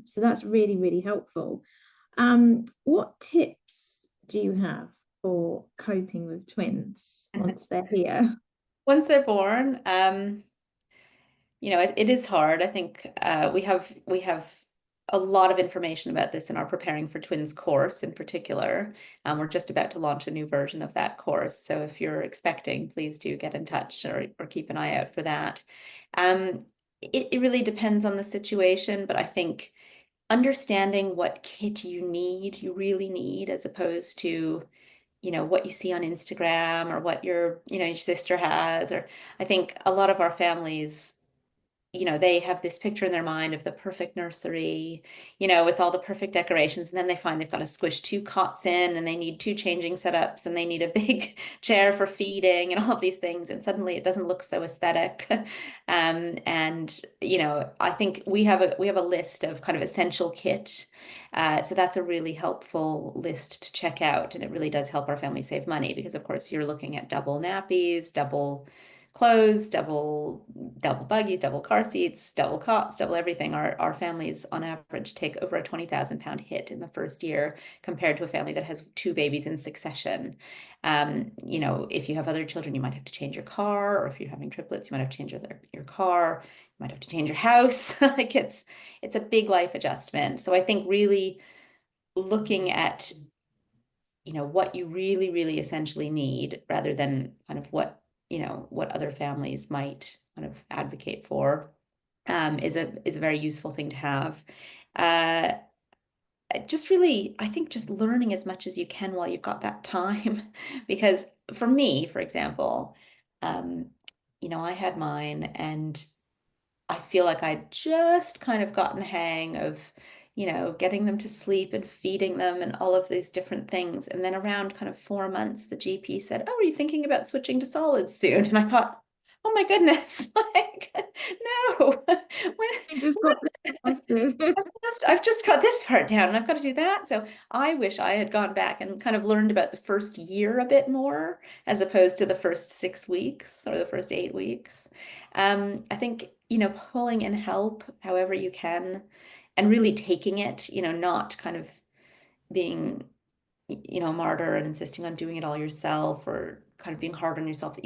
So that's really, really helpful. What tips do you have for coping with twins once they're here? Once they're born, it is hard. I think we have a lot of information about this in our Preparing for Twins course in particular. We're just about to launch a new version of that course. So if you're expecting, please do get in touch or keep an eye out for that. It really depends on the situation, but I think understanding what kit you really need, as opposed to what you see on Instagram or what your sister has. Or I think a lot of our families, they have this picture in their mind of the perfect nursery, with all the perfect decorations. And then they find they've got to squish two cots in and they need two changing setups and they need a big chair for feeding and all of these things. And suddenly it doesn't look so aesthetic. And I think we have a list of kind of essential kit. So that's a really helpful list to check out. And it really does help our family save money because, of course, you're looking at double nappies, double clothes, double buggies, double car seats, double cots, double everything. Our families on average take over a 20,000 pound hit in the first year compared to a family that has two babies in succession. If you have other children, you might have to change your car, or if you're having triplets, you might have to change your car, you might have to change your house. Like it's a big life adjustment. So I think really looking at what you really, really essentially need rather than kind of what other families might kind of advocate for, is a very useful thing to have. Uh, just really, I think just learning as much as you can while you've got that time. Because for me, for example, um, I had mine and I feel like I'd just kind of gotten the hang of, getting them to sleep and feeding them and all of these different things. And then around kind of 4 months, the GP said, "Oh, are you thinking about switching to solids soon?" And I thought, "Oh my goodness, like, no, Fingers what? crossed. I've just got this part down and I've got to do that." So I wish I had gone back and kind of learned about the first year a bit more, as opposed to the first 6 weeks or the first 8 weeks. I think, pulling in help however you can and really taking it, not kind of being, a martyr and insisting on doing it all yourself or kind of being hard on yourself that you